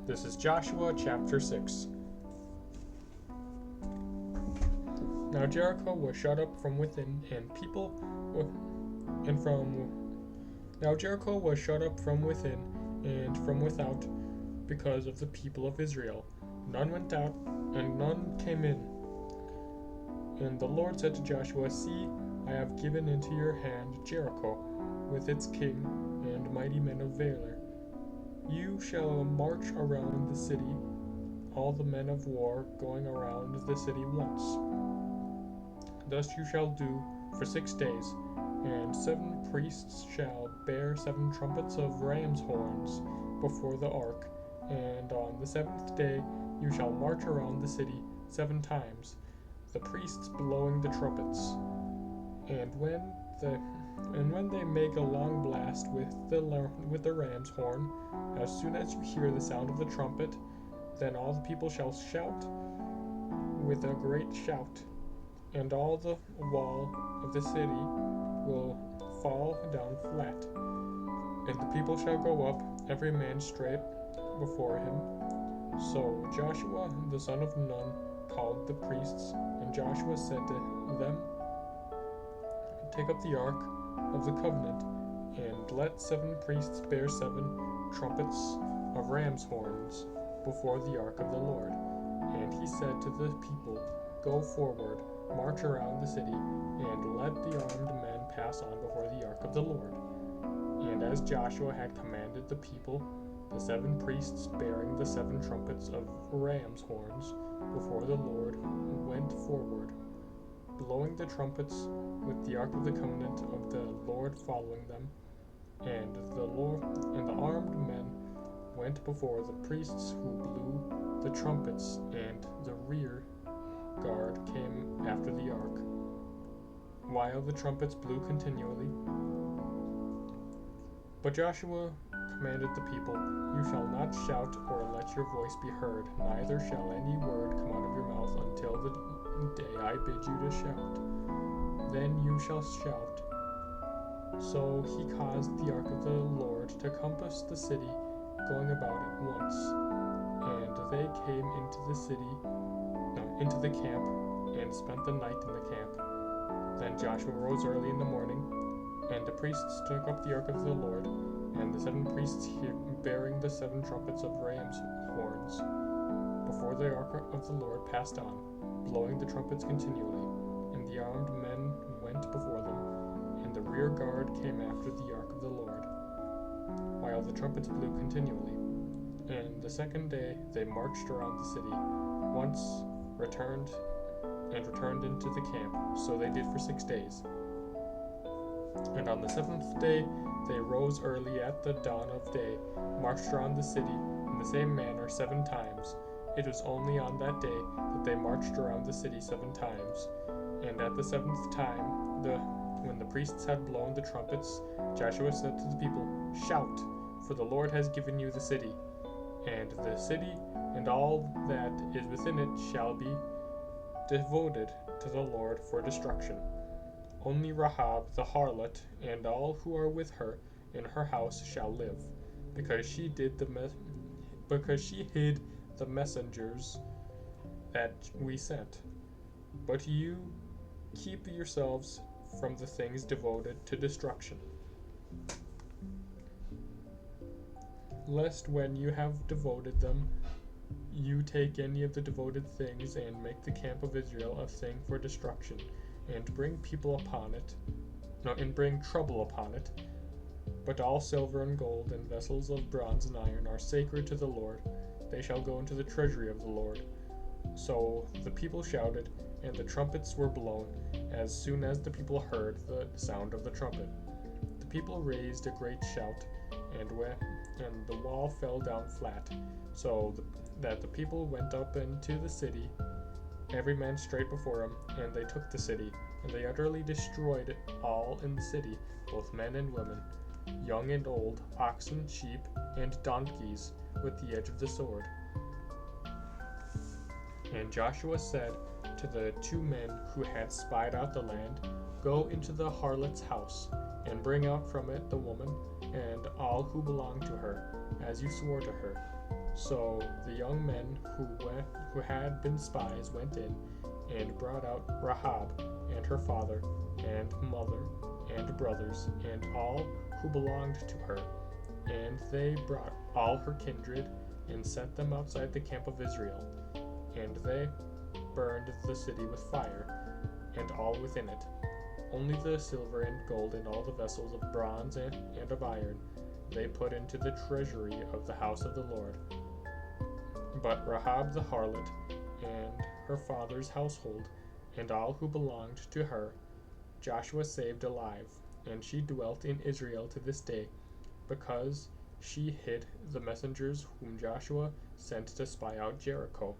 This is Joshua chapter 6. Now Jericho was shut up from within, and people and from now Jericho was shut up from within and from without because of the people of Israel. None went out, and none came in. And the Lord said to Joshua, See, I have given into your hand Jericho, with its king and mighty men of valor. You shall march around the city, all the men of war going around the city once. Thus you shall do for 6 days, and 7 priests shall bear 7 trumpets of ram's horns before the ark, and on the 7th day you shall march around the city 7 times, the priests blowing the trumpets. And when they make a long blast with the ram's horn, as soon as you hear the sound of the trumpet, then all the people shall shout with a great shout, and all the wall of the city will fall down flat, and the people shall go up, every man straight before him. So Joshua the son of Nun called the priests, and Joshua said to them, Take up the ark of the covenant, and let 7 priests bear 7 trumpets of ram's horns before the ark of the Lord. And he said to the people, Go forward, march around the city, and let the armed men pass on before the ark of the Lord. And as Joshua had commanded the people, the 7 priests bearing the 7 trumpets of ram's horns before the Lord went forward, blowing the trumpets, with the ark of the covenant of the Lord following them. And the armed men went before the priests who blew the trumpets, and the rear guard came after the ark, while the trumpets blew continually. But Joshua commanded the people, You shall not shout or let your voice be heard, neither shall any word come out of your mouth until the day I bid you to shout. Then you shall shout. So he caused the ark of the Lord to compass the city, going about it once. And they came into the camp, and spent the night in the camp. Then Joshua rose early in the morning, and the priests took up the ark of the Lord, and the 7 priests bearing the 7 trumpets of ram's horns before the ark of the Lord passed on, blowing the trumpets continually. And the armed men went before them, and the rear guard came after the ark of the Lord, while the trumpets blew continually. And the 2nd day they marched around the city once, returned into the camp. So they did for 6 days. And on the 7th day they rose early at the dawn of day, marched around the city in the same manner 7 times. It was only on that day that they marched around the city 7 times. And at the 7th time, when the priests had blown the trumpets, Joshua said to the people, Shout, for the Lord has given you the city. And the city and all that is within it shall be devoted to the Lord for destruction. Only Rahab the harlot and all who are with her in her house shall live, because she hid the messengers that we sent. But you keep yourselves from the things devoted to destruction, lest when you have devoted them, you take any of the devoted things and make the camp of Israel a thing for destruction, and bring trouble upon it. But all silver and gold and vessels of bronze and iron are sacred to the Lord. They shall go into the treasury of the Lord. So the people shouted, and the trumpets were blown, as soon as the people heard the sound of the trumpet. The people raised a great shout, and the wall fell down flat, so that the people went up into the city, every man straight before him, and they took the city, and they utterly destroyed all in the city, both men and women, young and old, oxen, sheep, and donkeys, with the edge of the sword. And Joshua said to the 2 men who had spied out the land, Go into the harlot's house, and bring out from it the woman, and all who belong to her, as you swore to her. So the young men who had been spies went in and brought out Rahab and her father and mother and brothers and all who belonged to her. And they brought all her kindred and set them outside the camp of Israel. And they burned the city with fire, and all within it. Only the silver and gold and all the vessels of bronze and of iron they put into the treasury of the house of the Lord. But Rahab the harlot and her father's household and all who belonged to her Joshua saved alive, and she dwelt in Israel to this day, because she hid the messengers whom Joshua sent to spy out Jericho.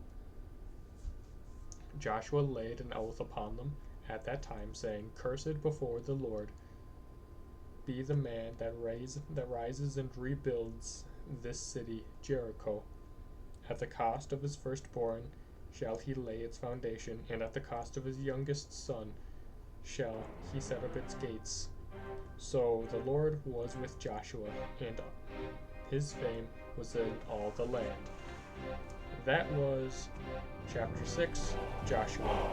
Joshua laid an oath upon them at that time, saying, Cursed before the Lord be the man that rises and rebuilds this city, Jericho. At the cost of his firstborn shall he lay its foundation, and at the cost of his youngest son shall he set up its gates. So the Lord was with Joshua, and his fame was in all the land. That was chapter 6, Joshua.